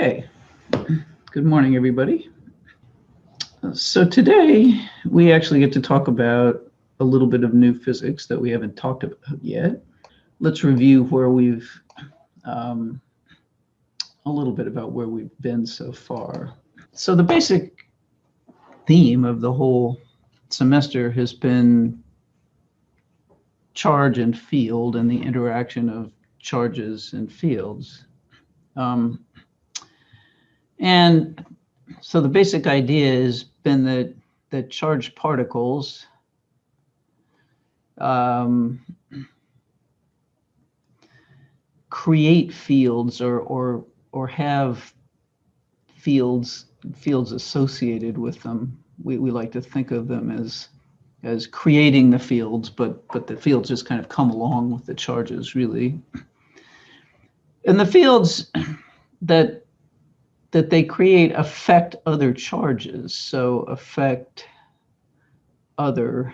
Okay, good morning, everybody. So today we actually get to talk about a little bit of new physics that we haven't talked about yet. Let's review where we've, a little bit about where we've been so far. So the basic theme of the whole semester has been charge and field and the interaction of charges and fields. And so the basic idea has been that charged particles create fields or have fields associated with them. We like to think of them as creating the fields, but the fields just kind of come along with the charges, really. And the fields that they create affect other charges, so affect other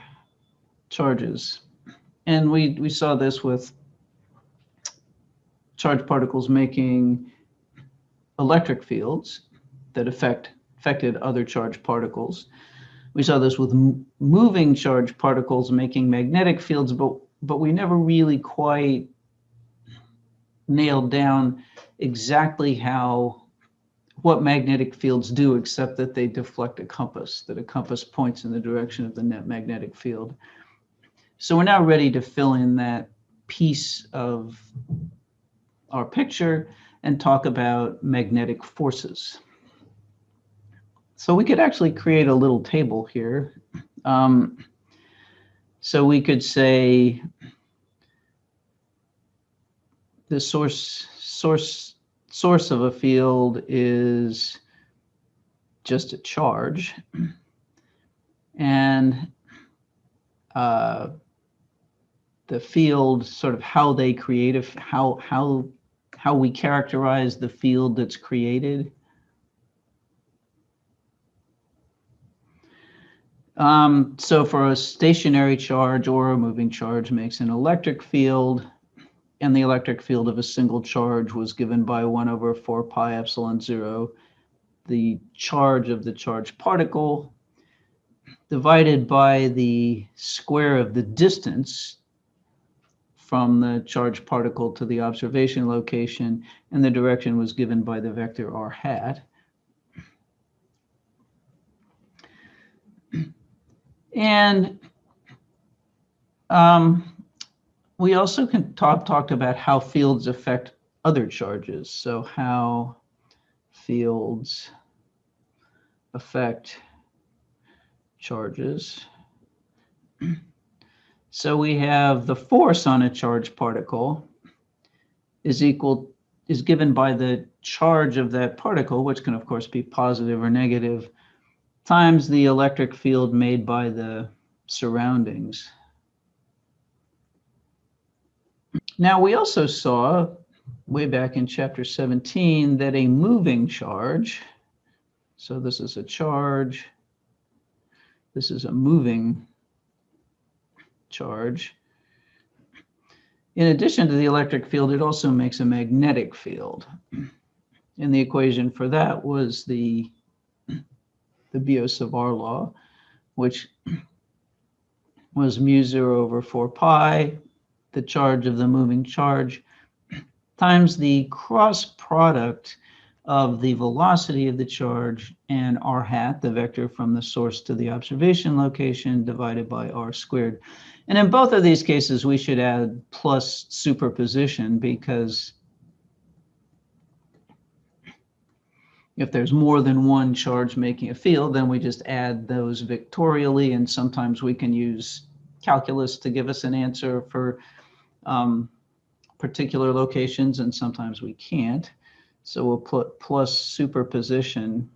charges. And we saw this with charged particles making electric fields that affected other charged particles. We saw this with moving charged particles making magnetic fields, but we never really quite nailed down exactly what magnetic fields do, except that they deflect a compass, that a compass points in the direction of the net magnetic field. So we're now ready to fill in that piece of our picture and talk about magnetic forces. So we could actually create a little table here. So we could say the source of a field is just a charge, and the field, sort of how they create how we characterize the field that's created. So for a stationary charge or a moving charge makes an electric field, and the electric field of a single charge was given by 1/4 pi epsilon 0, the charge of the charged particle, divided by the square of the distance from the charged particle to the observation location, and the direction was given by the vector r hat. And we also talked about how fields affect other charges. So how fields affect charges. So we have the force on a charged particle is given by the charge of that particle, which can of course be positive or negative, times the electric field made by the surroundings. Now we also saw way back in chapter 17 that a moving charge, so this is a charge, this is a moving charge. In addition to the electric field, it also makes a magnetic field. And the equation for that was the Biot-Savart law, which was mu0/4 pi, the charge of the moving charge, times the cross product of the velocity of the charge and r hat, the vector from the source to the observation location, divided by r squared. And in both of these cases, we should add plus superposition, because if there's more than one charge making a field, then we just add those vectorially, and sometimes we can use calculus to give us an answer for particular locations, and sometimes we can't. So we'll put plus superposition.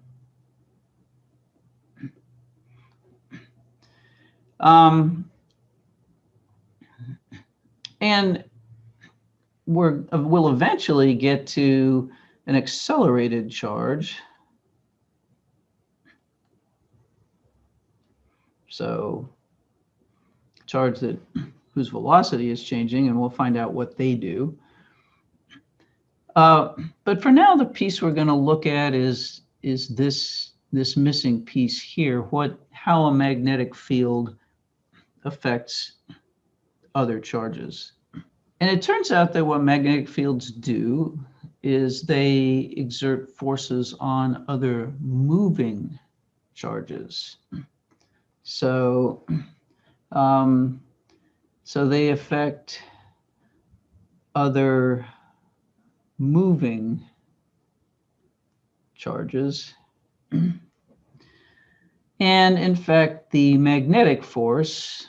And we'll eventually get to an accelerated charge. So charge whose velocity is changing, and we'll find out what they do. But for now, the piece we're going to look at is this missing piece here, how a magnetic field affects other charges. And it turns out that what magnetic fields do is they exert forces on other moving charges. So, so they affect other moving charges. And in fact, the magnetic force,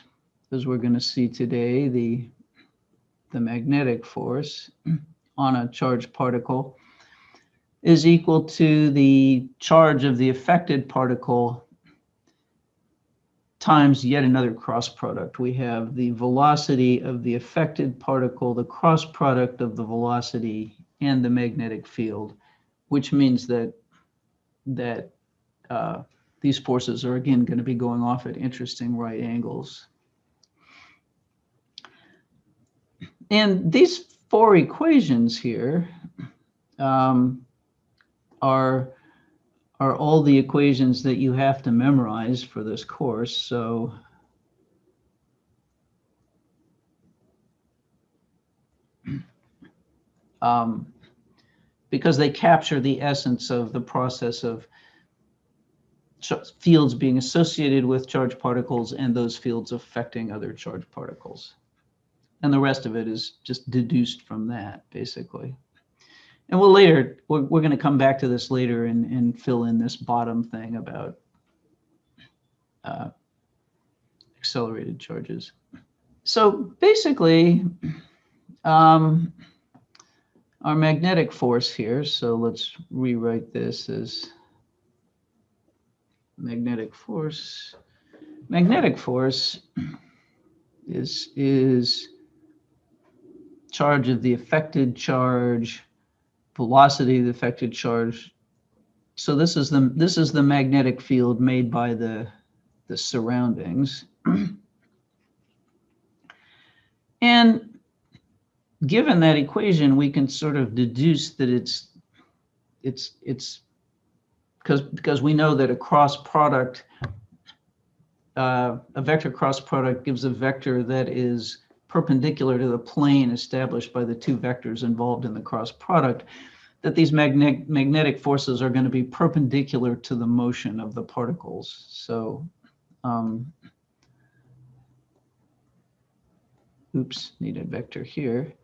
as we're going to see today, the magnetic force on a charged particle is equal to the charge of the affected particle times yet another cross product. We have the velocity of the affected particle, the cross product of the velocity and the magnetic field, which means that these forces are again going to be going off at interesting right angles. And these four equations here are all the equations that you have to memorize for this course. So because they capture the essence of the process of fields being associated with charged particles and those fields affecting other charged particles. And the rest of it is just deduced from that, basically. And we're going to come back to this later and fill in this bottom thing about accelerated charges. So basically, our magnetic force here, so let's rewrite this as magnetic force. Magnetic force is charge of the affected charge, velocity of the affected charge. So this is the magnetic field made by the surroundings. And given that equation, we can sort of deduce that it's because we know that a cross product, a vector cross product gives a vector that is perpendicular to the plane established by the two vectors involved in the cross product, that these magnetic forces are going to be perpendicular to the motion of the particles. So, oops, need a vector here,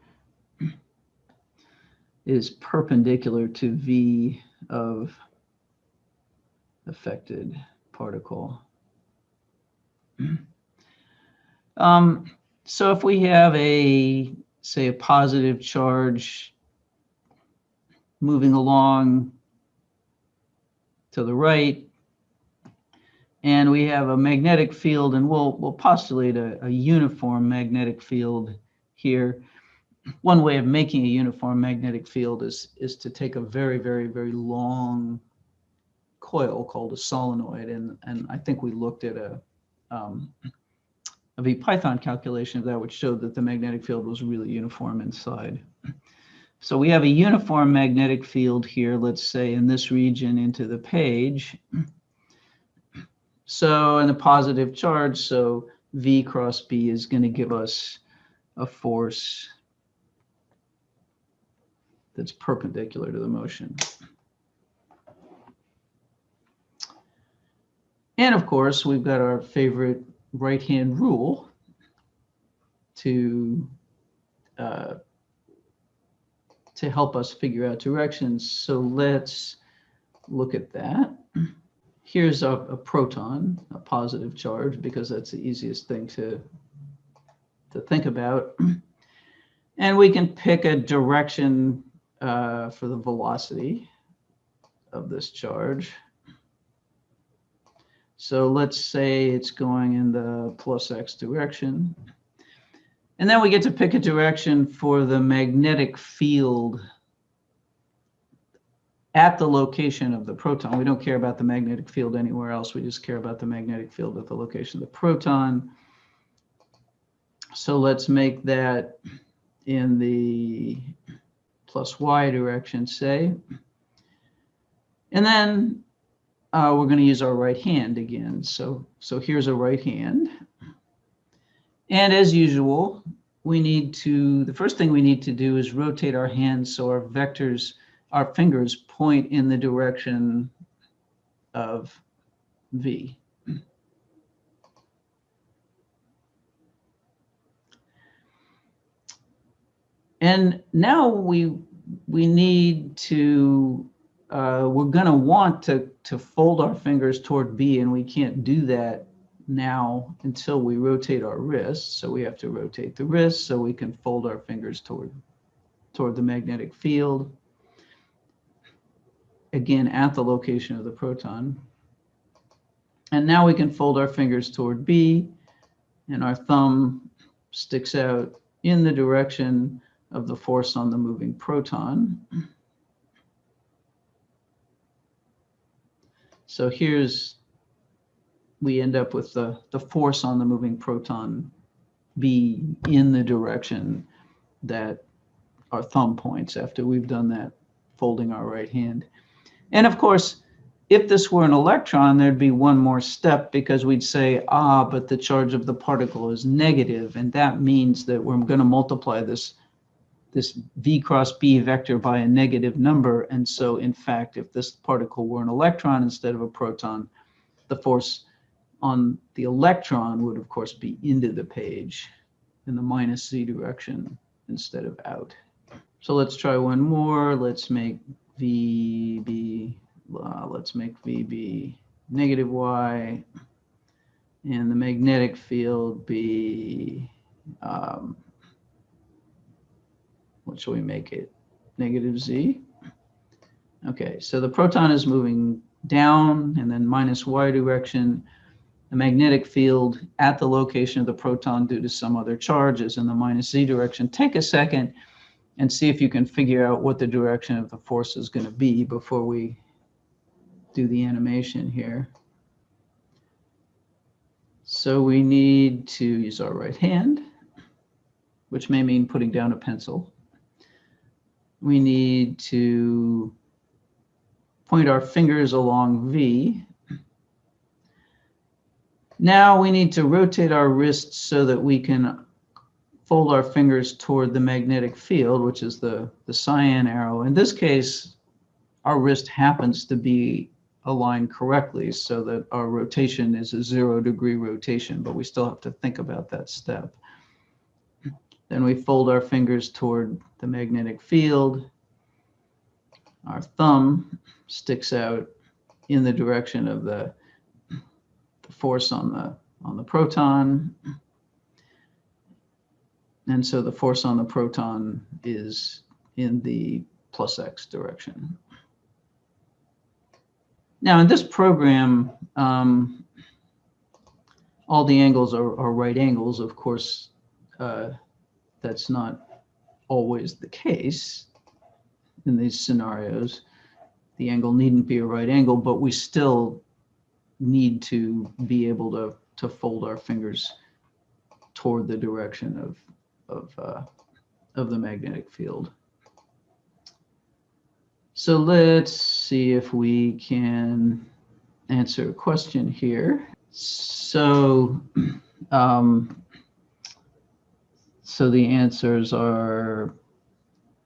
is perpendicular to V of affected particle. So if we have say a positive charge moving along to the right, and we have a magnetic field, and we'll postulate a uniform magnetic field here. One way of making a uniform magnetic field is to take a very, very, very long coil called a solenoid, and I think we looked at a Python calculation of that, which showed that the magnetic field was really uniform inside. So we have a uniform magnetic field here, let's say in this region into the page. So in a positive charge, so V cross B is going to give us a force that's perpendicular to the motion. And of course, we've got our favorite right-hand rule to help us figure out directions. So let's look at that. Here's a proton, a positive charge, because that's the easiest thing to think about. And we can pick a direction for the velocity of this charge. So let's say it's going in the plus x direction. And then we get to pick a direction for the magnetic field at the location of the proton. We don't care about the magnetic field anywhere else. We just care about the magnetic field at the location of the proton. So let's make that in the plus y direction, say. And then we're going to use our right hand again. So here's a right hand. And as usual, the first thing we need to do is rotate our hands so our fingers point in the direction of V. And now we need to, we're going to want to fold our fingers toward B, and we can't do that now until we rotate our wrists. So we have to rotate the wrists so we can fold our fingers toward the magnetic field, again at the location of the proton. And now we can fold our fingers toward B, and our thumb sticks out in the direction of the force on the moving proton. So we end up with the force on the moving proton B in the direction that our thumb points after we've done that, folding our right hand. And of course, if this were an electron, there'd be one more step, because we'd say, but the charge of the particle is negative, and that means that we're going to multiply this V cross B vector by a negative number. And so, in fact, if this particle were an electron instead of a proton, the force on the electron would, of course, be into the page in the minus Z direction instead of out. So let's try one more. Let's make VB negative Y, and the magnetic field be, what shall we make it? Negative Z. Okay, so the proton is moving down and then minus Y direction. The magnetic field at the location of the proton due to some other charge is in the minus Z direction. Take a second and see if you can figure out what the direction of the force is going to be before we do the animation here. So we need to use our right hand, which may mean putting down a pencil. We need to point our fingers along V. Now we need to rotate our wrists so that we can fold our fingers toward the magnetic field, which is the cyan arrow. In this case, our wrist happens to be aligned correctly so that our rotation is a 0-degree rotation, but we still have to think about that step. Then we fold our fingers toward the magnetic field. Our thumb sticks out in the direction of the force on the proton. And so the force on the proton is in the plus X direction. Now in this program, all the angles are right angles. Of course, that's not always the case in these scenarios. The angle needn't be a right angle, but we still need to be able to fold our fingers toward the direction of the magnetic field. So let's see if we can answer a question here. So the answers are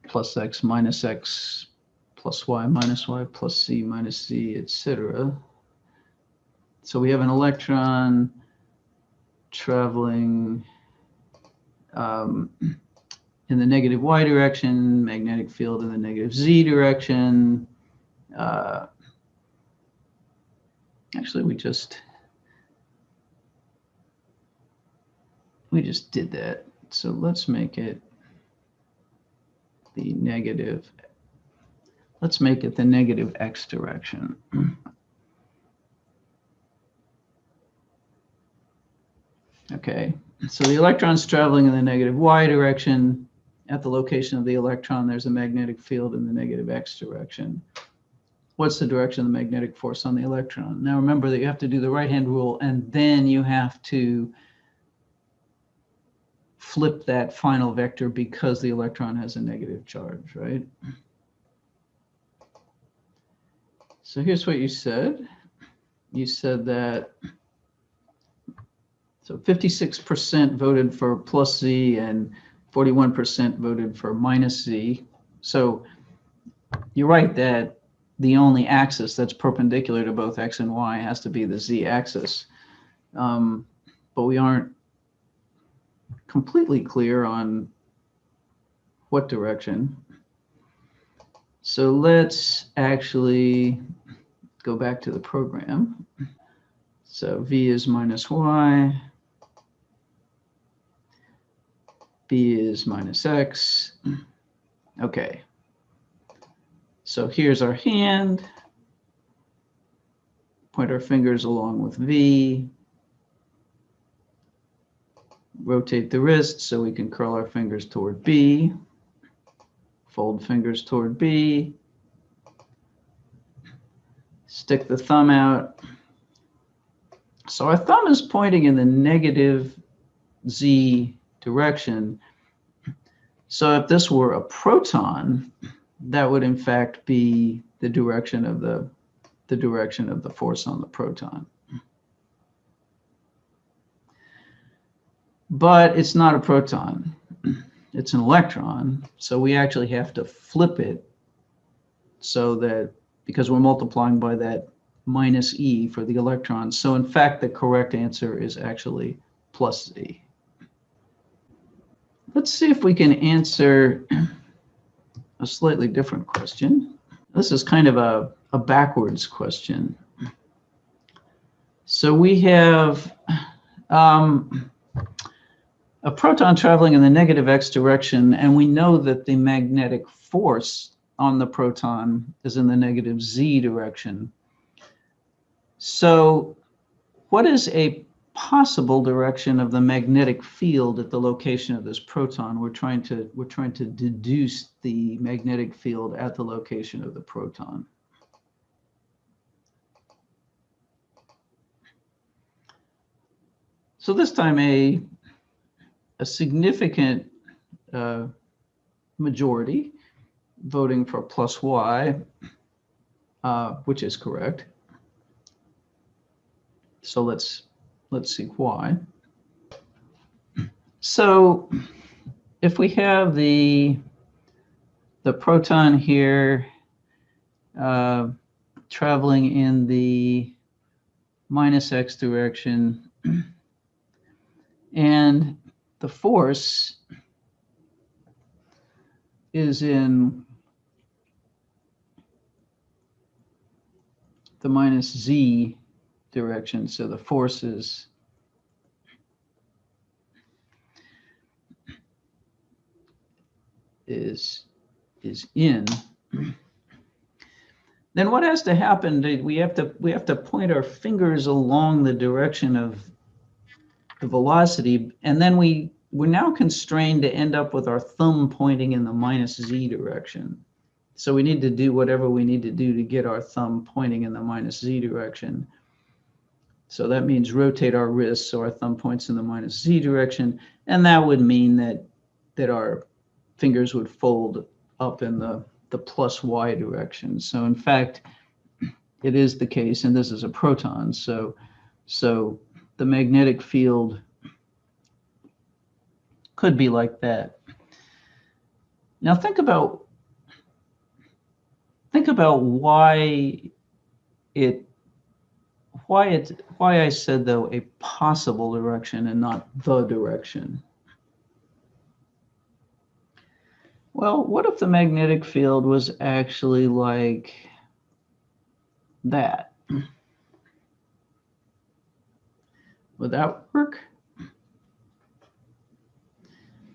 plus X minus X plus Y minus Y plus C minus C, etc. So we have an electron traveling in the negative Y direction, magnetic field in the negative Z direction. Actually, we just did that. So let's make it the negative. Let's make it the negative X direction. Okay, so the electron's traveling in the negative Y direction. At the location of the electron, there's a magnetic field in the negative X direction. What's the direction of the magnetic force on the electron? Now remember that you have to do the right-hand rule, and then you have to flip that final vector because the electron has a negative charge, right? So here's what you said. You said that, so 56% voted for plus Z and 41% voted for minus Z. So you're right that the only axis that's perpendicular to both X and Y has to be the Z axis. But we aren't completely clear on what direction. So let's actually go back to the program. So V is minus Y, B is minus X. Okay. So here's our hand. Point our fingers along with V. Rotate the wrist so we can curl our fingers toward B. Fold fingers toward B. Stick the thumb out. So our thumb is pointing in the negative Z direction. So if this were a proton, that would in fact be the direction of the force on the proton. But it's not a proton, it's an electron. So we actually have to flip it so that, because we're multiplying by that minus E for the electrons. So in fact, the correct answer is actually plus Z. Let's see if we can answer a slightly different question. This is kind of a backwards question. So we have a proton traveling in the negative X direction, and we know that the magnetic force on the proton is in the negative Z direction. So what is a possible direction of the magnetic field at the location of this proton? We're trying to deduce the magnetic field at the location of the proton. So this time a significant majority voting for plus Y, which is correct. So let's see why. So if we have the proton here traveling in the minus X direction, and the force is in the minus Z direction, so the force is in. Then what has to happen? We have to point our fingers along the direction of the velocity, and then we're now constrained to end up with our thumb pointing in the minus Z direction. So we need to do whatever we need to do to get our thumb pointing in the minus Z direction. So that means rotate our wrist so our thumb points in the minus Z direction, and that would mean that our fingers would fold up in the plus Y direction. So in fact, it is the case, and this is a proton, so the magnetic field could be like that. Now think about why I said, though, a possible direction and not the direction. Well, what if the magnetic field was actually like that? Would that work?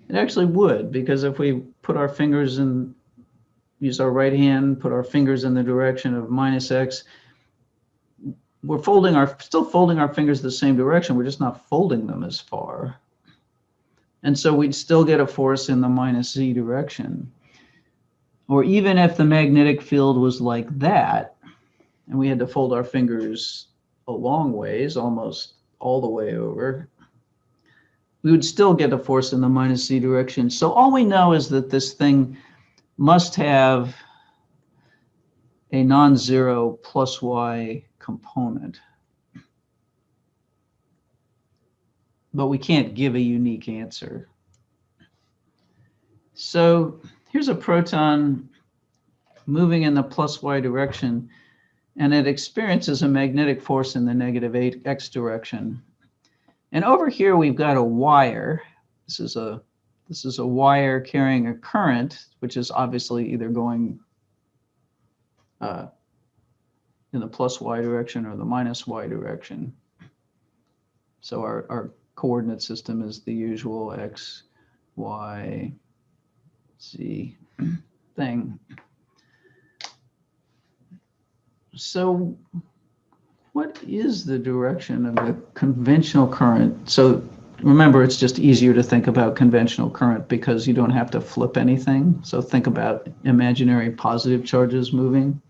It actually would, because if we put our fingers in, use our right hand, put our fingers in the direction of minus X, we're still folding our fingers the same direction, we're just not folding them as far. And so we'd still get a force in the minus Z direction. Or even if the magnetic field was like that, and we had to fold our fingers a long ways, almost all the way over, we would still get a force in the minus z direction. So all we know is that this thing must have a non-zero plus y component. But we can't give a unique answer. So here's a proton moving in the plus y direction, and it experiences a magnetic force in the negative x direction. And over here we've got a wire. This is a wire carrying a current, which is obviously either going in the plus y direction or the minus y direction. So our coordinate system is the usual x, y, z thing. So what is the direction of the conventional current? So remember, it's just easier to think about conventional current because you don't have to flip anything. So think about imaginary positive charges moving.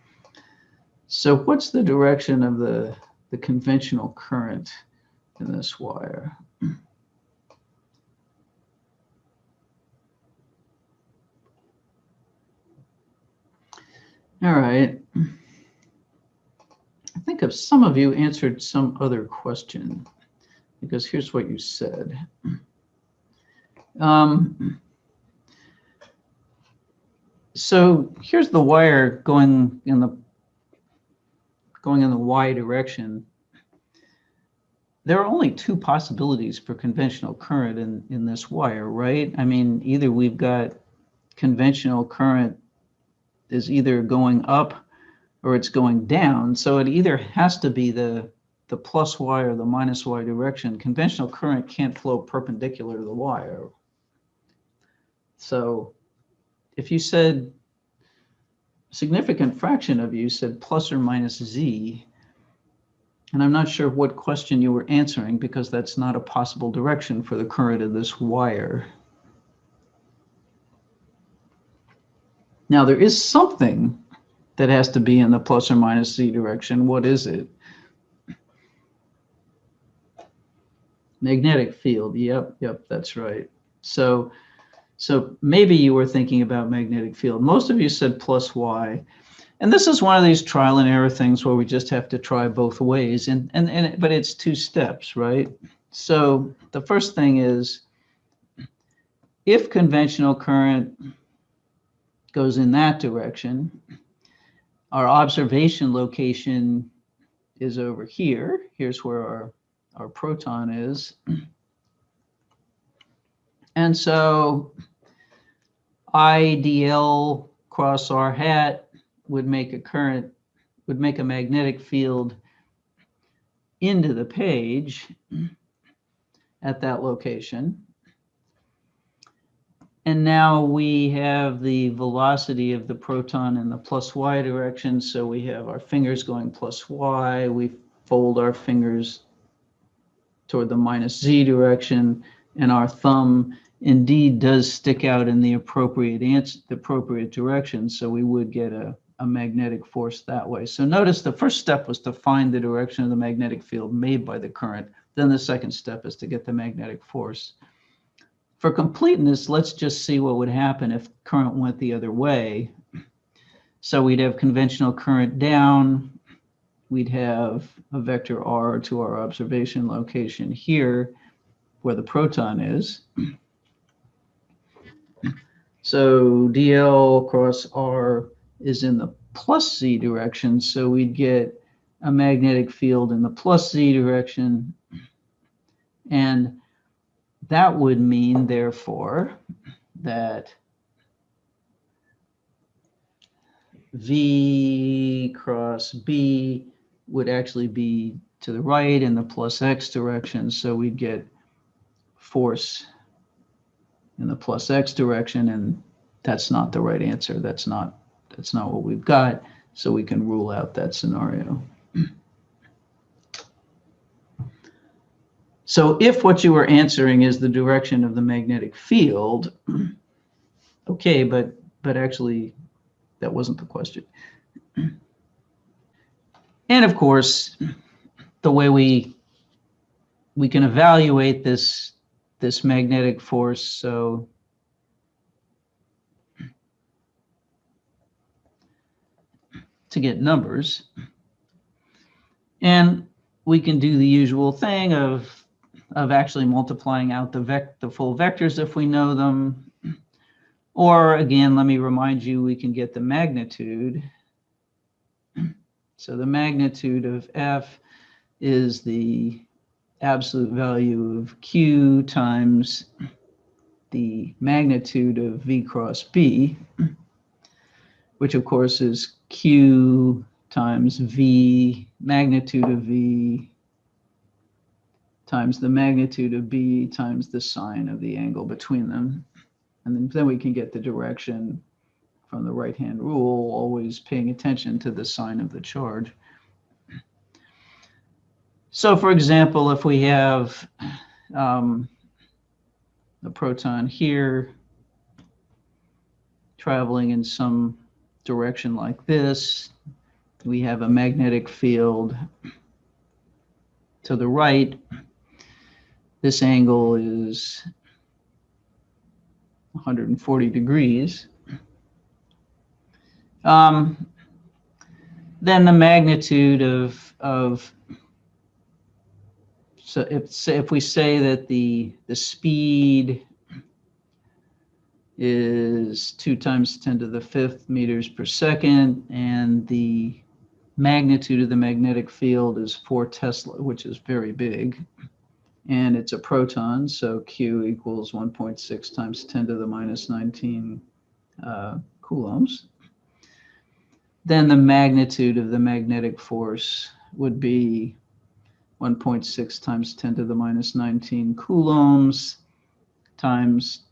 So what's the direction of the conventional current in this wire? All right. I think if some of you answered some other question, because here's what you said. So here's the wire going in the y direction. There are only two possibilities for conventional current in this wire, right? I mean, either we've got conventional current is either going up or it's going down. So it either has to be the plus y or the minus y direction. Conventional current can't flow perpendicular to the wire. So if you said, a significant fraction of you said plus or minus z, and I'm not sure what question you were answering because that's not a possible direction for the current of this wire. Now there is something that has to be in the plus or minus z direction. What is it? Magnetic field. Yep, that's right. So maybe you were thinking about magnetic field. Most of you said plus y. And this is one of these trial and error things where we just have to try both ways. But it's two steps, right? So the first thing is, if conventional current goes in that direction, our observation location is over here. Here's where our proton is. And so IDL cross R hat would make a magnetic field into the page at that location. And now we have the velocity of the proton in the plus y direction. So we have our fingers going plus y. We fold our fingers toward the minus z direction, and our thumb indeed does stick out in the appropriate direction. So we would get a magnetic force that way. So notice the first step was to find the direction of the magnetic field made by the current. Then the second step is to get the magnetic force. For completeness, let's just see what would happen if current went the other way. So we'd have conventional current down. We'd have a vector r to our observation location here where the proton is. So dl cross r is in the plus z direction. So we'd get a magnetic field in the plus z direction. And that would mean, therefore, that V cross B would actually be to the right in the plus x direction. So we'd get force in the plus x direction, and that's not the right answer. That's not what we've got. So we can rule out that scenario. So if what you were answering is the direction of the magnetic field, okay, but actually that wasn't the question. And of course, the way we can evaluate this this magnetic force. So to get numbers, and we can do the usual thing of actually multiplying out the full vectors if we know them. Or again, let me remind you, we can get the magnitude. So the magnitude of F is the absolute value of Q times the magnitude of V cross B, which of course is Q times V, magnitude of V, times the magnitude of B times the sine of the angle between them. And then we can get the direction from the right-hand rule, always paying attention to the sign of the charge. So for example, if we have a proton here traveling in some direction like this, we have a magnetic field to the right. This angle is 140 degrees. Then the magnitude of so if we say that the speed is 2 times 10 to the 5th meters per second, and the magnitude of the magnetic field is 4 Tesla, which is very big, and it's a proton, so Q equals 1.6 times 10 to the minus 19 coulombs. Then the magnitude of the magnetic force would be 1.6 times 10 to the minus 19 coulombs times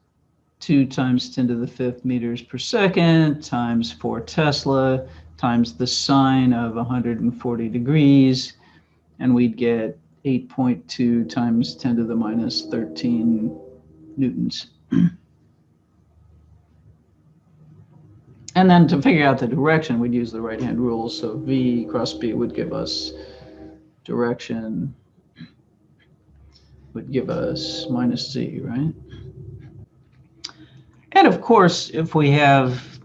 2 times 10 to the 5th meters per second times 4 Tesla times the sine of 140 degrees, and we'd get 8.2 times 10 to the minus 13 newtons. And then to figure out the direction, we'd use the right-hand rule. So V cross B would give us direction, would give us minus Z, right? And of course, if we have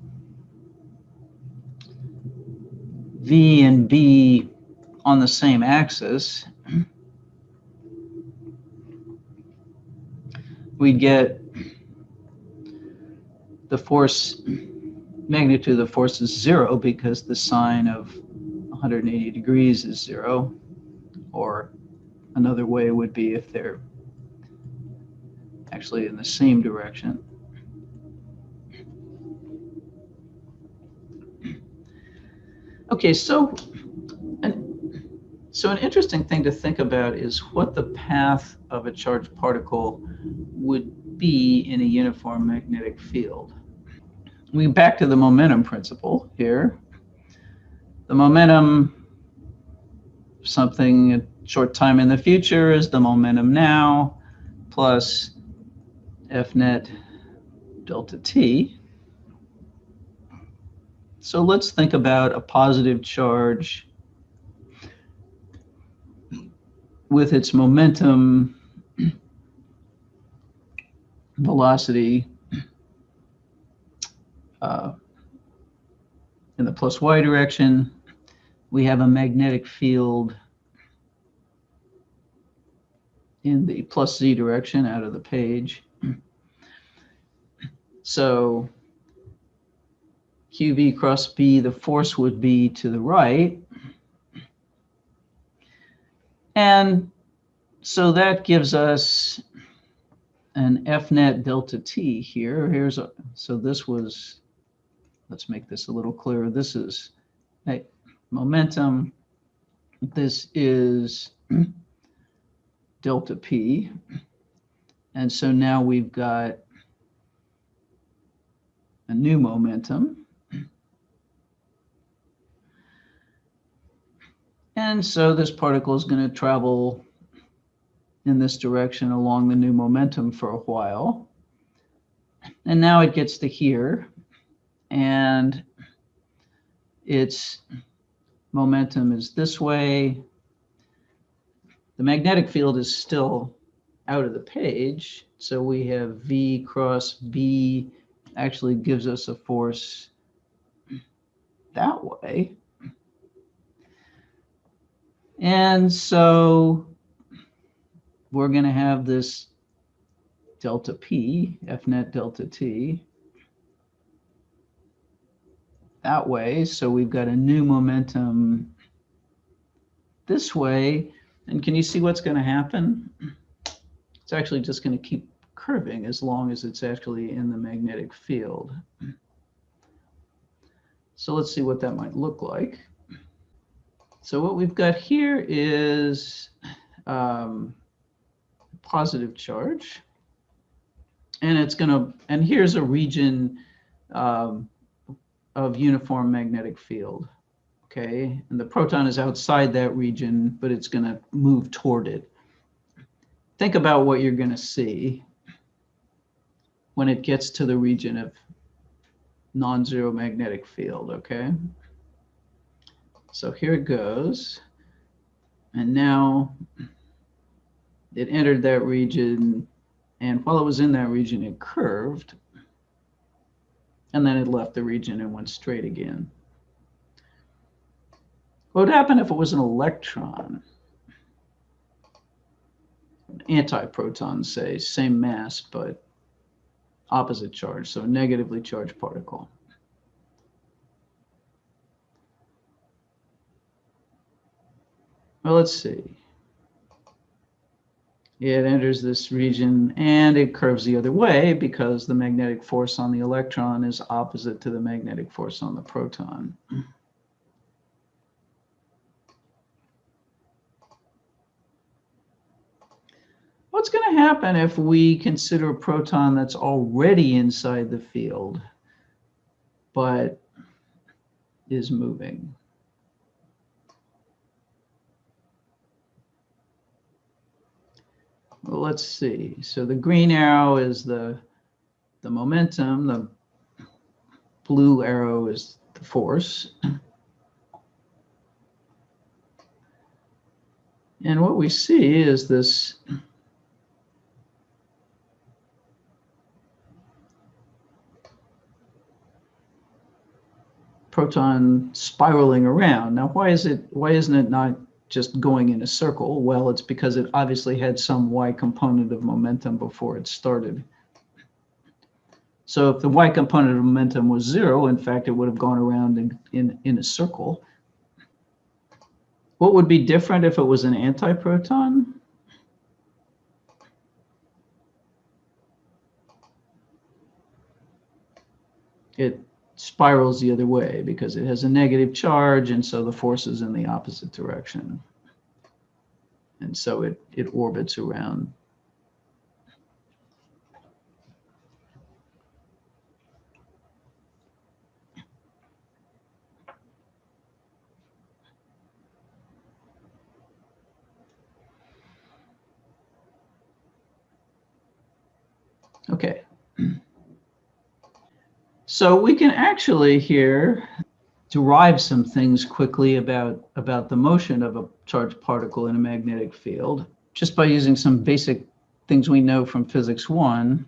V and B on the same axis, we'd get the force, magnitude of the force is 0 because the sine of 180 degrees is 0. Or another way would be if they're actually in the same direction. Okay, so an interesting thing to think about is what the path of a charged particle would be in a uniform magnetic field. We back to the momentum principle here. The momentum, something a short time in the future, is the momentum now plus F net delta t. So let's think about a positive charge with its momentum, velocity in the plus y direction. We have a magnetic field in the plus z direction out of the page. So QV cross B, the force would be to the right. And so that gives us an F net delta T here. So this was, let's make this a little clearer. This is momentum. This is delta P. And so now we've got a new momentum. And so this particle is going to travel in this direction along the new momentum for a while. And now it gets to here, and its momentum is this way. The magnetic field is still out of the page. So we have V cross B actually gives us a force that way. And so we're going to have this delta P, F net delta T, that way. So we've got a new momentum this way. And can you see what's going to happen? It's actually just going to keep curving as long as it's actually in the magnetic field. So let's see what that might look like. So what we've got here is positive charge. And it's going to, and here's a region of uniform magnetic field. Okay, and the proton is outside that region, but it's going to move toward it. Think about what you're going to see when it gets to the region of non-zero magnetic field, okay? So here it goes. And now it entered that region, and while it was in that region, it curved. And then it left the region and went straight again. What would happen if it was an electron? An antiproton, say, same mass, but opposite charge, so a negatively charged particle. Well, let's see. It enters this region and it curves the other way because the magnetic force on the electron is opposite to the magnetic force on the proton. What's going to happen if we consider a proton that's already inside the field, but is moving? Well, let's see. So the green arrow is the momentum. The blue arrow is the force. And what we see is this proton spiraling around. Now, why isn't it not just going in a circle? Well, it's because it obviously had some y component of momentum before it started. So if the y component of momentum was 0, in fact, it would have gone around in a circle. What would be different if it was an antiproton? It spirals the other way because it has a negative charge, and so the force is in the opposite direction. And so it orbits around. Okay. So we can actually here derive some things quickly about the motion of a charged particle in a magnetic field just by using some basic things we know from physics 1.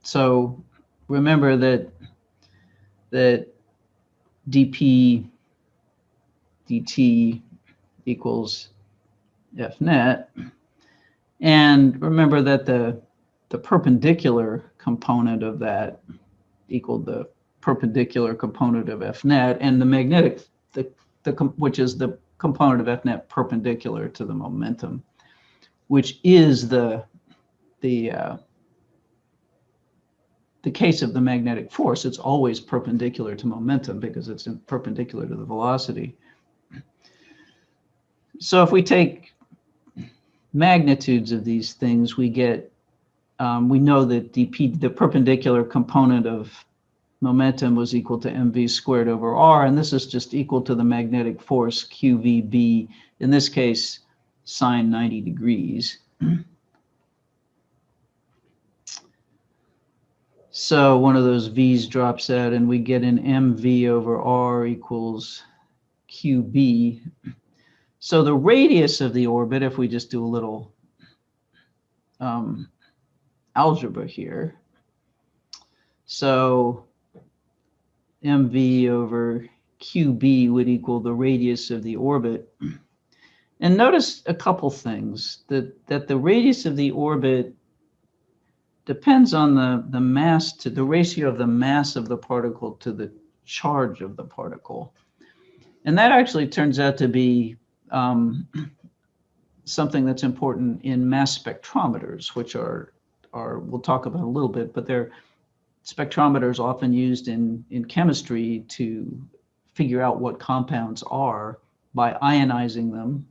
So remember that dp dt equals F net, and remember that the perpendicular component of that equaled the perpendicular component of F net, and the magnetic, which is the component of F net perpendicular to the momentum, which is the case of the magnetic force. It's always perpendicular to momentum because it's perpendicular to the velocity. So if we take magnitudes of these things, we get we know that dp, the perpendicular component of momentum, was equal to mv squared over r, and this is just equal to the magnetic force qvb, in this case sine 90 degrees. So one of those v's drops out and we get an mv over r equals qb. So the radius of the orbit, if we just do a little algebra here. So mv over qb would equal the radius of the orbit. And notice a couple things, that the radius of the orbit depends on the mass to the ratio of the mass of the particle to the charge of the particle. And that actually turns out to be something that's important in mass spectrometers, which are we'll talk about a little bit, but they're spectrometers often used in chemistry to figure out what compounds are by ionizing them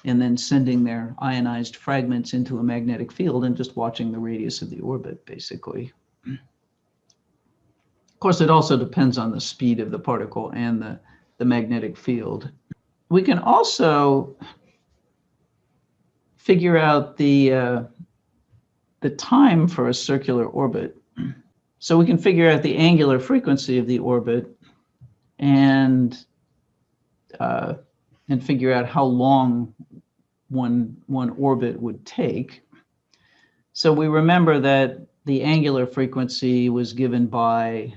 and then sending their ionized fragments into a magnetic field and just watching the radius of the orbit, basically. Of course, it also depends on the speed of the particle and the magnetic field. We can also figure out the time for a circular orbit. So we can figure out the angular frequency of the orbit and figure out how long one orbit would take. So we remember that the angular frequency was given by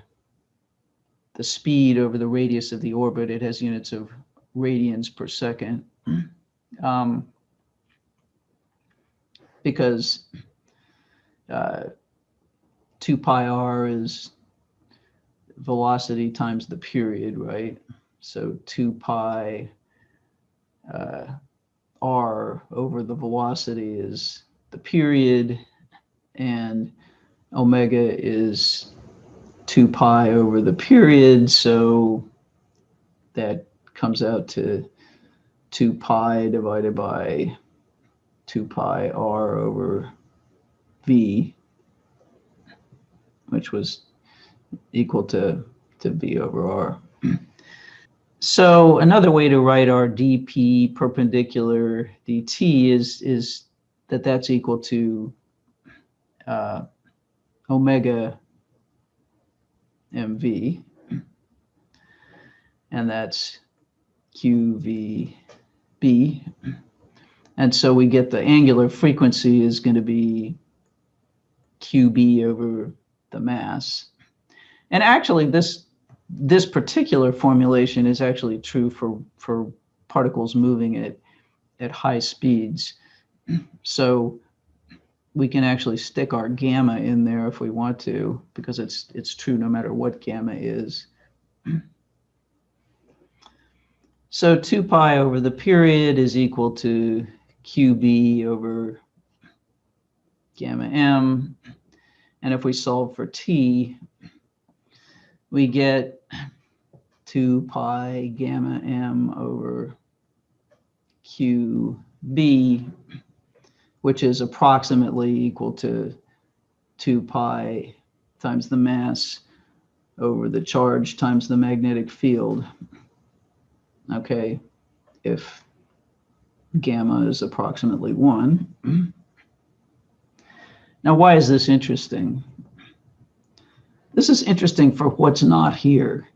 the speed over the radius of the orbit. It has units of radians per second. Because 2 pi r is velocity times the period, right? So 2 pi r over the velocity is the period, and omega is 2 pi over the period, so that comes out to 2 pi divided by 2 pi r over v, which was equal to v over r. So another way to write our dp perpendicular dt is that's equal to omega mv, and that's qvb. And so we get the angular frequency is going to be qb over the mass. And actually, this particular formulation is actually true for particles moving at high speeds. So we can actually stick our gamma in there if we want to, because it's true no matter what gamma is. So 2 pi over the period is equal to qb over gamma m. And if we solve for t, we get 2 pi gamma m over qb, which is approximately equal to 2 pi times the mass over the charge times the magnetic field. Okay, if gamma is approximately 1. Now, why is this interesting? This is interesting for what's not here.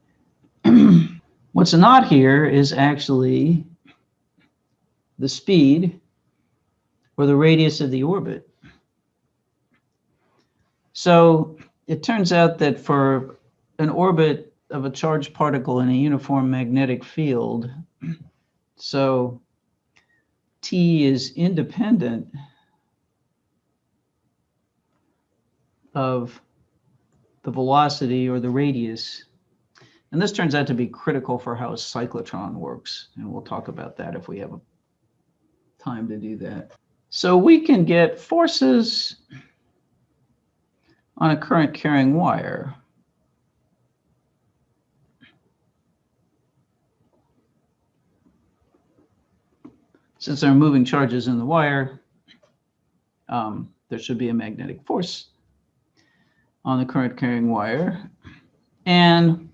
What's not here is actually the speed or the radius of the orbit. So it turns out that for an orbit of a charged particle in a uniform magnetic field, so t is independent of the velocity or the radius. And this turns out to be critical for how a cyclotron works. And we'll talk about that if we have time to do that. So we can get forces on a current carrying wire. Since there are moving charges in the wire, there should be a magnetic force on the current carrying wire. And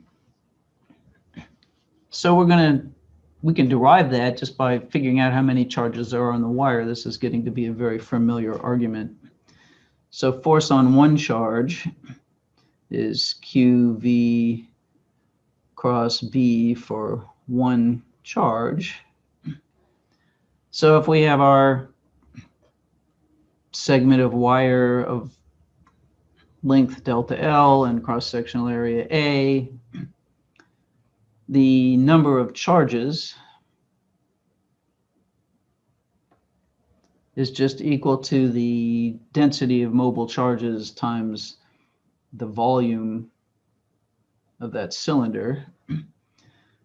so we can derive that just by figuring out how many charges there are on the wire. This is getting to be a very familiar argument. So force on one charge is QV cross B for one charge. So if we have our segment of wire of length delta L and cross-sectional area A. The number of charges is just equal to the density of mobile charges times the volume of that cylinder.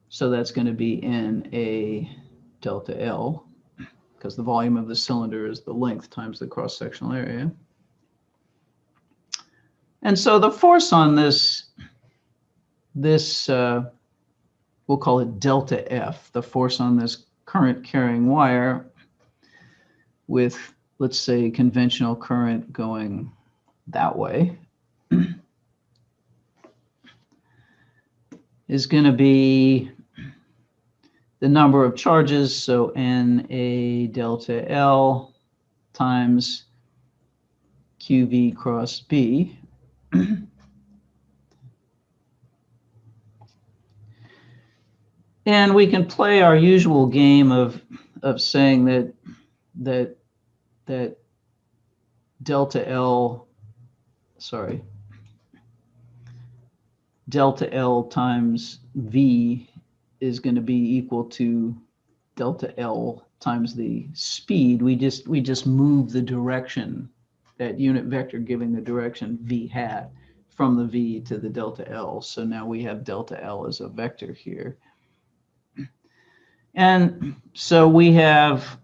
So that's going to be NA delta L, because the volume of the cylinder is the length times the cross-sectional area. And so the force on this we'll call it delta F, the force on this current carrying wire with, let's say, conventional current going that way, is going to be the number of charges, so NA delta L times QV cross B. And we can play our usual game of saying that delta L times V is going to be equal to delta L times the speed. We just move the direction, that unit vector giving the direction V hat, from the V to the delta L. So now we have delta L as a vector here. And so we have,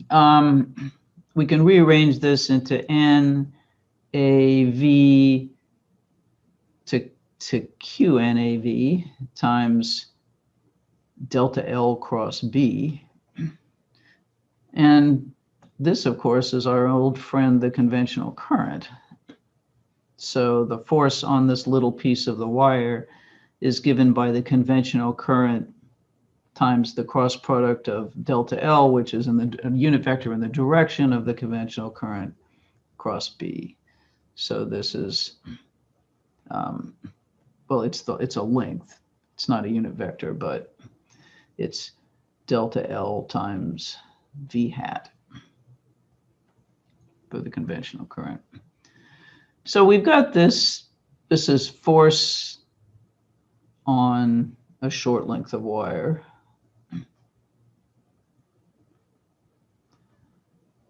we can rearrange this into N A V to Q N A V times delta L cross B. And this, of course, is our old friend, the conventional current. So the force on this little piece of the wire is given by the conventional current times the cross product of delta L, which is in the unit vector in the direction of the conventional current, cross B. So this is, well, it's a length. It's not a unit vector, but it's delta L times V hat for the conventional current. So we've got this. This is force on a short length of wire,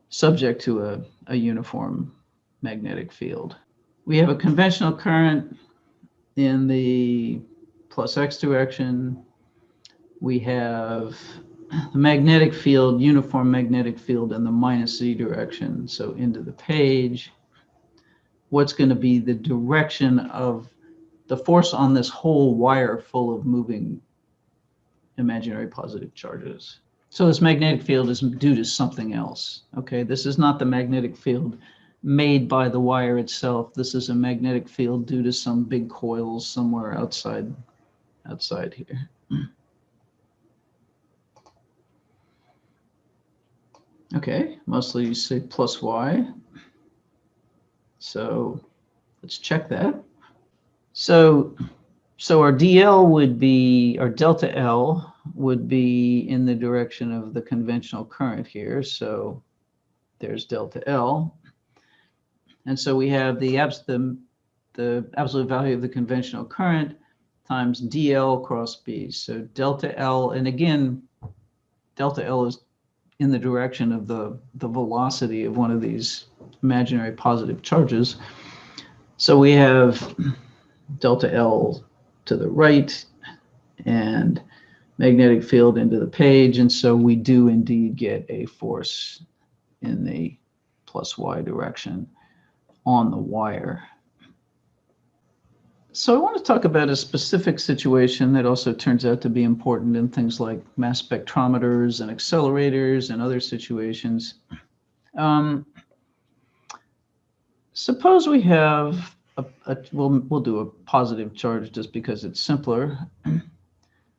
subject to a uniform magnetic field. We have a conventional current in the plus X direction. We have the magnetic field, uniform magnetic field, in the minus Z direction, so into the page. What's going to be the direction of the force on this whole wire full of moving imaginary positive charges? So this magnetic field is due to something else. Okay, this is not the magnetic field made by the wire itself. This is a magnetic field due to some big coils somewhere outside here. Okay, mostly you say plus Y. So let's check that. So our DL would be, our delta L would be in the direction of the conventional current here. So there's delta L. And so we have the absolute value of the conventional current times DL cross B. So delta L, and again, delta L is in the direction of the velocity of one of these imaginary positive charges. So we have delta L to the right and magnetic field into the page. And so we do indeed get a force in the plus Y direction on the wire. So I want to talk about a specific situation that also turns out to be important in things like mass spectrometers and accelerators and other situations. Suppose we have we'll do a positive charge just because it's simpler.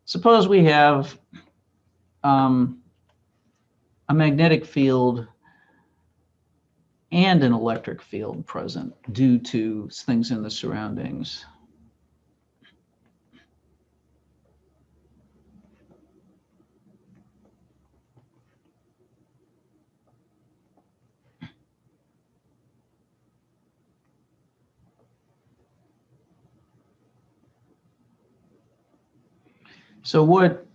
Suppose we have a magnetic field and an electric field present due to things in the surroundings. So what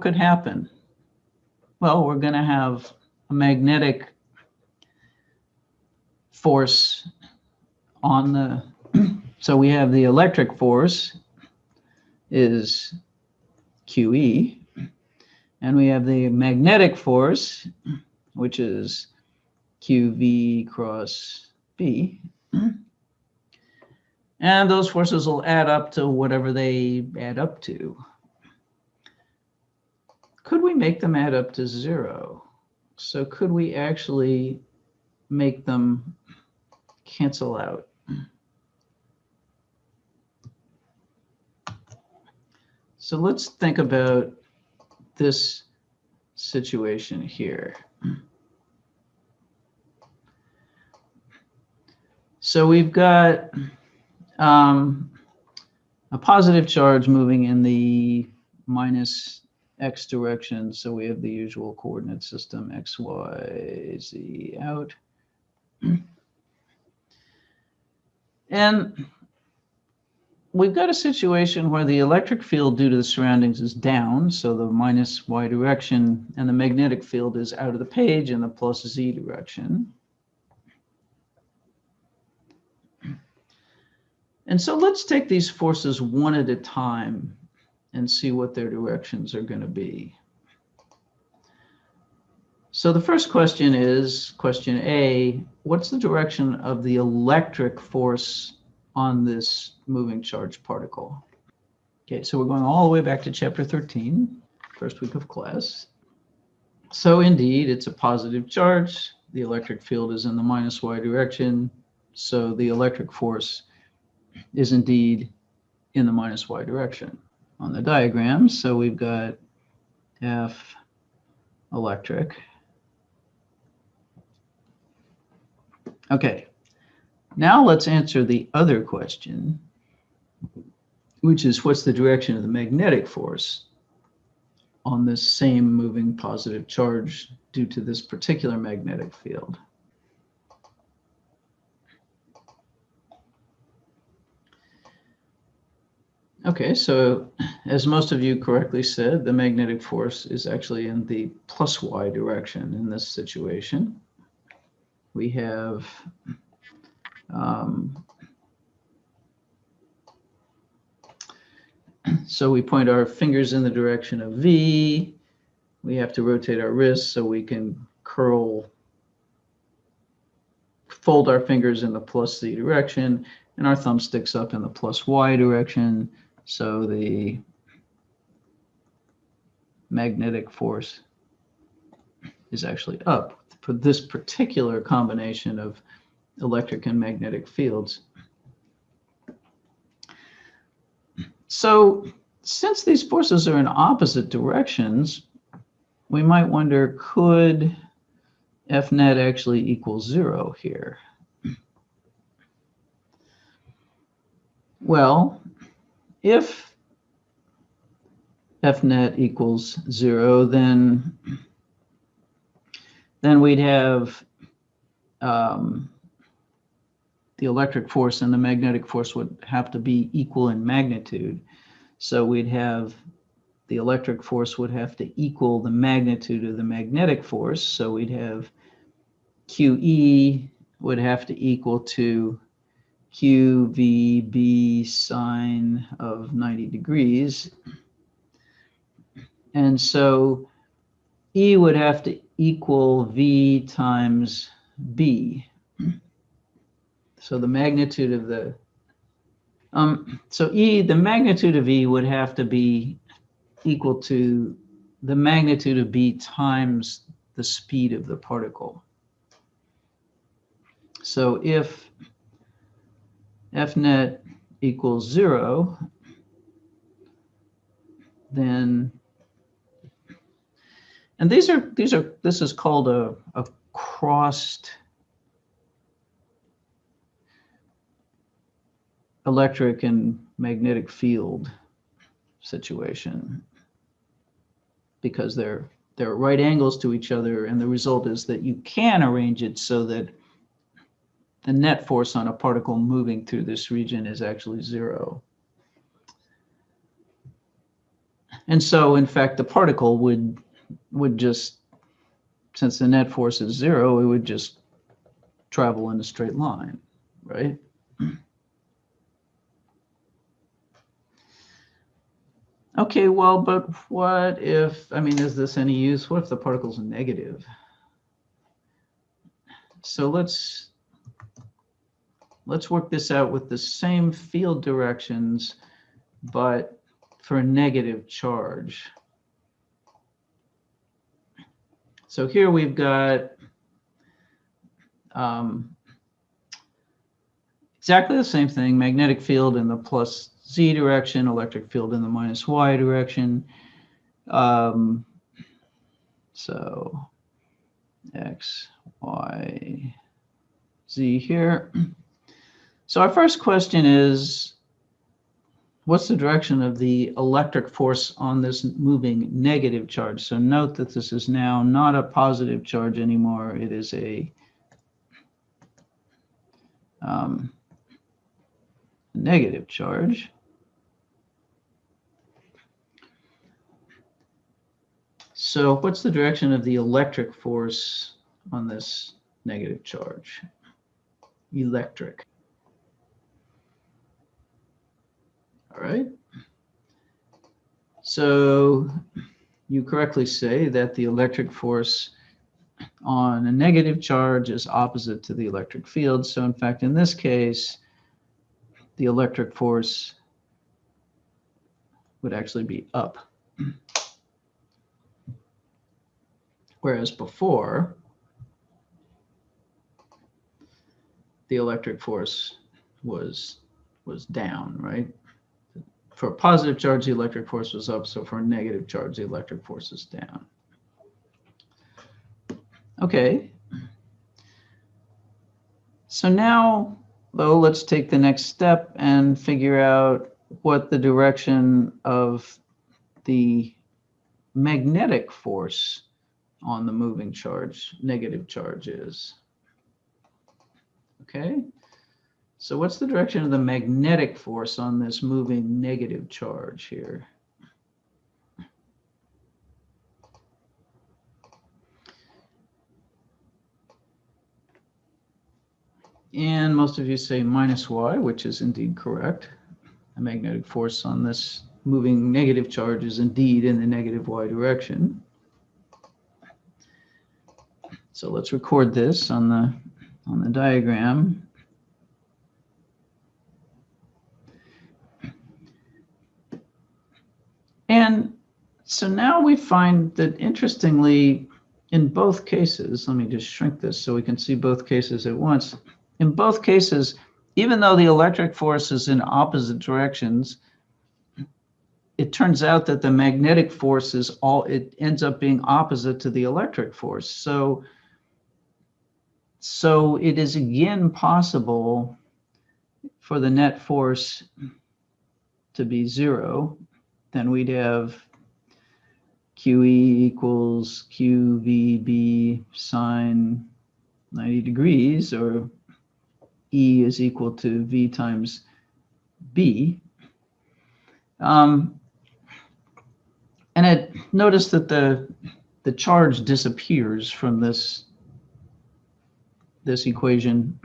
could happen? Well, we're going to have a magnetic force on the, so we have the electric force is QE, and we have the magnetic force, which is QV cross B. And those forces will add up to whatever they add up to. Could we make them add up to 0? So could we actually make them cancel out? So let's think about this situation here. So we've got a positive charge moving in the minus x direction. So we have the usual coordinate system, x, y, z out. And we've got a situation where the electric field due to the surroundings is down, so the minus y direction, and the magnetic field is out of the page in the plus z direction. And so let's take these forces one at a time and see what their directions are going to be. So the first question is, question A, what's the direction of the electric force on this moving charged particle? Okay, so we're going all the way back to chapter 13, first week of class. So indeed, it's a positive charge. The electric field is in the minus y direction. So the electric force is indeed in the minus y direction on the diagram. So we've got F electric. Okay, now let's answer the other question, which is what's the direction of the magnetic force on this same moving positive charge due to this particular magnetic field? Okay, so as most of you correctly said, the magnetic force is actually in the plus y direction in this situation. We have so we point our fingers in the direction of V. We have to rotate our wrists so we can fold our fingers in the plus Z direction, and our thumb sticks up in the plus Y direction. So the magnetic force is actually up for this particular combination of electric and magnetic fields. So since these forces are in opposite directions, we might wonder, could F net actually equal 0 here? Well, if F net equals 0, then we'd have the electric force and the magnetic force would have to be equal in magnitude. So we'd have the electric force would have to equal the magnitude of the magnetic force. So we'd have QE would have to equal to QVB sine of 90 degrees. And so E would have to equal V times B. So the magnitude of the, the magnitude of E would have to be equal to the magnitude of B times the speed of the particle. So if F net equals 0, then, and this is called a crossed electric and magnetic field situation, because they're at right angles to each other, and the result is that you can arrange it so that the net force on a particle moving through this region is actually 0. And so, in fact, the particle would just, since the net force is 0, it would just travel in a straight line, right? Okay, well, but what if, I mean, is this any use? What if the particle's negative? So let's work this out with the same field directions, but for a negative charge. So here we've got exactly the same thing, magnetic field in the plus z direction, electric field in the minus y direction. So x, y, z here. So our first question is, what's the direction of the electric force on this moving negative charge? So note that this is now not a positive charge anymore. It is a negative charge. So what's the direction of the electric force on this negative charge? Electric. All right. So you correctly say that the electric force on a negative charge is opposite to the electric field. So in fact, in this case, the electric force would actually be up. Whereas before, the electric force was down, right? For a positive charge, the electric force was up. So for a negative charge, the electric force is down. Okay. So now, though, let's take the next step and figure out what the direction of the magnetic force on the moving charge, negative charge, is. Okay. So what's the direction of the magnetic force on this moving negative charge here? And most of you say minus y, which is indeed correct. The magnetic force on this moving negative charge is indeed in the negative y direction. So let's record this on the diagram. And so now we find that, interestingly, in both cases, let me just shrink this so we can see both cases at once. In both cases, even though the electric force is in opposite directions, it turns out that the magnetic force it ends up being opposite to the electric force. So it is again possible for the net force to be 0. Then we'd have QE equals QVB sine 90 degrees, or E is equal to V times B. And notice that the charge disappears from this equation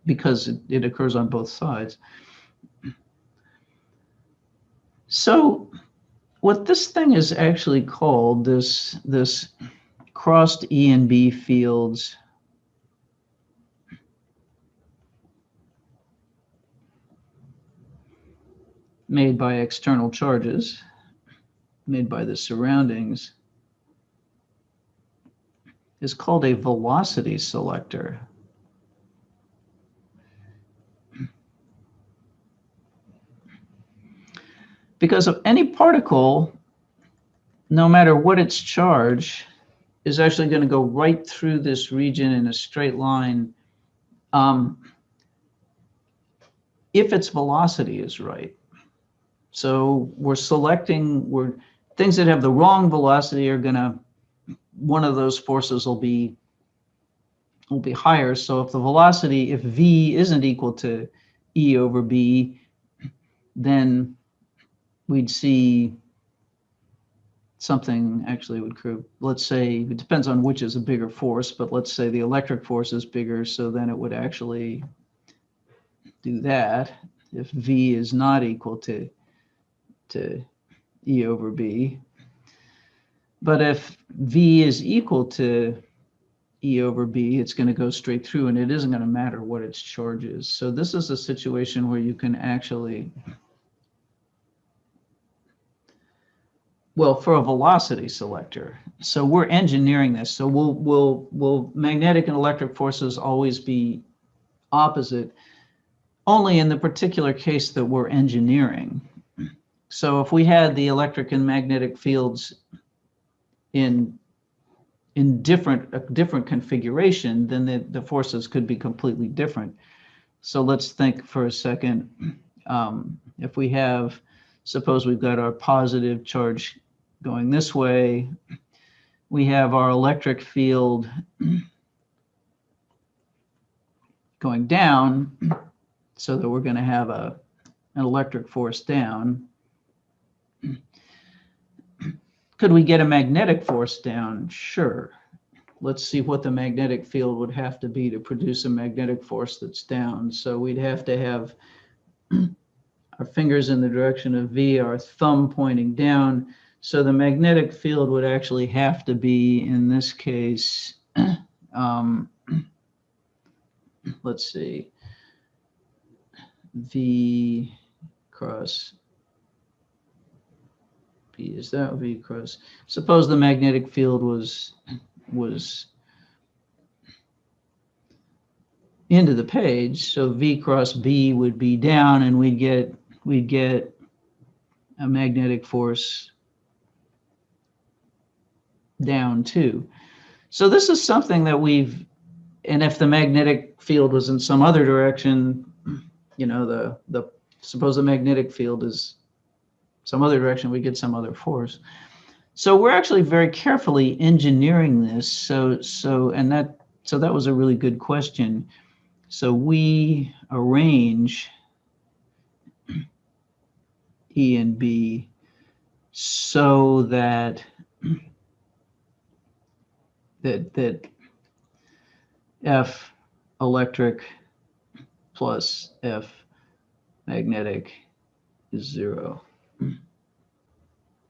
because it occurs on both sides. So what this thing is actually called, this crossed E and B fields, made by external charges, made by the surroundings, is called a velocity selector. Because of any particle, no matter what its charge, is actually going to go right through this region in a straight line if its velocity is right. So we're selecting, things that have the wrong velocity are going to, one of those forces will be higher. So if the velocity, if V isn't equal to E over B, then we'd see something actually would create, let's say, it depends on which is a bigger force, but let's say the electric force is bigger, so then it would actually do that if V is not equal to E over B. But if V is equal to E over B, it's going to go straight through, and it isn't going to matter what its charge is. So this is a situation where you can actually, well, for a velocity selector. So we're engineering this. So will magnetic and electric forces always be opposite? Only in the particular case that we're engineering. So if we had the electric and magnetic fields in different configuration, then the forces could be completely different. So let's think for a second. If we have, suppose we've got our positive charge going this way, we have our electric field going down, so that we're going to have an electric force down. Could we get a magnetic force down? Sure. Let's see what the magnetic field would have to be to produce a magnetic force that's down. So we'd have to have our fingers in the direction of V, our thumb pointing down. So the magnetic field would actually have to be, in this case, let's see, V cross B, is that V cross? Suppose the magnetic field was into the page, so V cross B would be down, and we'd get a magnetic force down too. So this is something that we've, and if the magnetic field was in some other direction, you know, suppose the magnetic field is some other direction, we get some other force. So we're actually very carefully engineering this. So that was a really good question. So we arrange E and B so that F electric plus F magnetic is 0.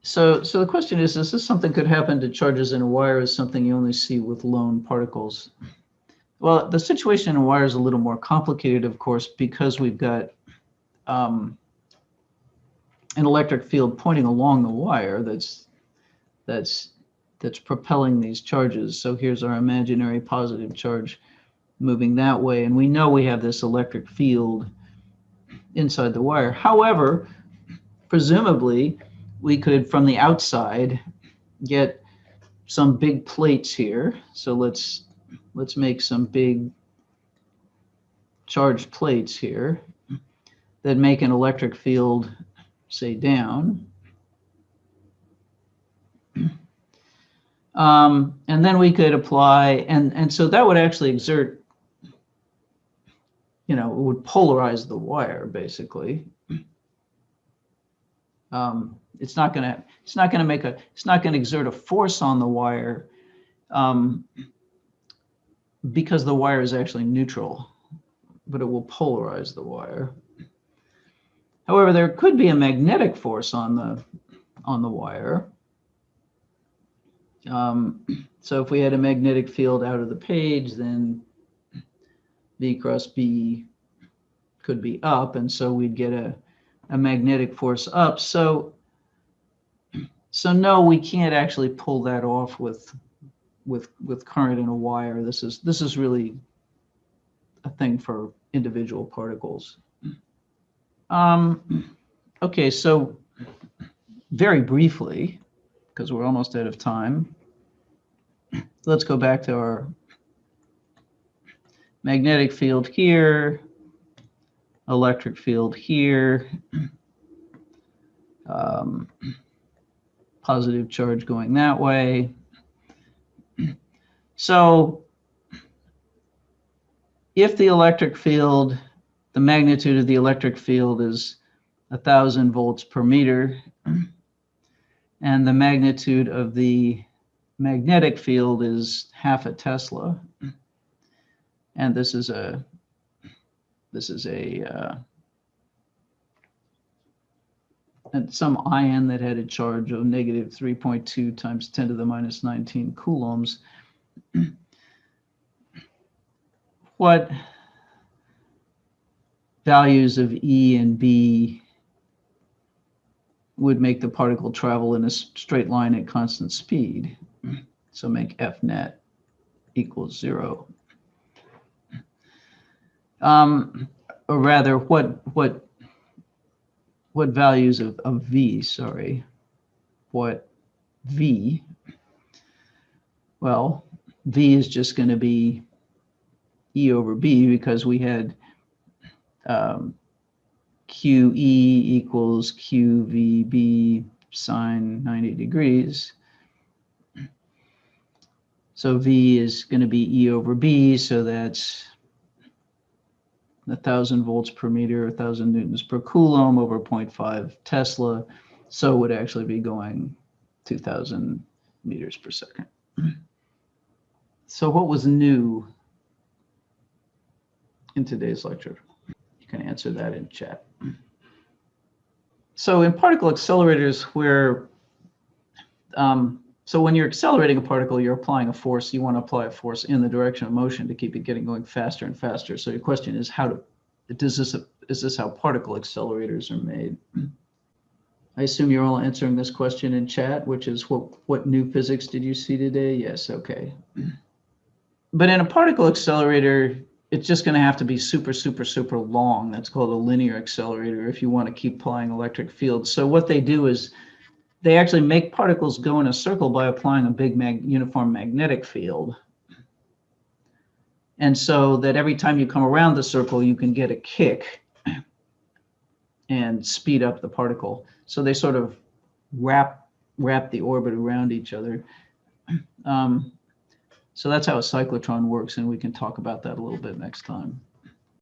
So the question is this something could happen to charges in a wire, is something you only see with lone particles? Well, the situation in a wire is a little more complicated, of course, because we've got an electric field pointing along the wire that's propelling these charges. So here's our imaginary positive charge moving that way, and we know we have this electric field inside the wire. However, presumably, we could, from the outside, get some big plates here. So let's make some big charged plates here that make an electric field, say, down. And then we could apply, and so that would actually exert, you know, it would polarize the wire, basically. It's not going to exert a force on the wire because the wire is actually neutral, but it will polarize the wire. However, there could be a magnetic force on the wire. So if we had a magnetic field out of the page, then V cross B could be up, and so we'd get a magnetic force up. So no, we can't actually pull that off with current in a wire. This is really a thing for individual particles. Okay, so very briefly, because we're almost out of time, let's go back to our magnetic field here, electric field here, positive charge going that way. So if the electric field, the magnitude of the electric field is 1,000 volts per meter, And the magnitude of the magnetic field is half a Tesla. And this is a and some ion that had a charge of negative 3.2 times 10 to the minus 19 coulombs. What values of E and B would make the particle travel in a straight line at constant speed? So make F net equals 0. Or rather, what values of V, sorry, what V? Well, V is just going to be E over B because we had QE equals QVB sine 90 degrees. So V is going to be E over B, so that's 1,000 volts per meter, 1,000 newtons per coulomb over 0.5 Tesla. So it would actually be going 2,000 meters per second. So what was new in today's lecture? You can answer that in chat. So in particle accelerators, where so when you're accelerating a particle, you're applying a force. You want to apply a force in the direction of motion to keep it going faster and faster. So your question is, is this how particle accelerators are made? I assume you're all answering this question in chat, which is what new physics did you see today? Yes, okay. But in a particle accelerator, it's just going to have to be super, super, super long. That's called a linear accelerator if you want to keep applying electric fields. So what they do is they actually make particles go in a circle by applying a big uniform magnetic field. And so that every time you come around the circle, you can get a kick and speed up the particle. So they sort of wrap the orbit around each other. So that's how a cyclotron works, and we can talk about that a little bit next time.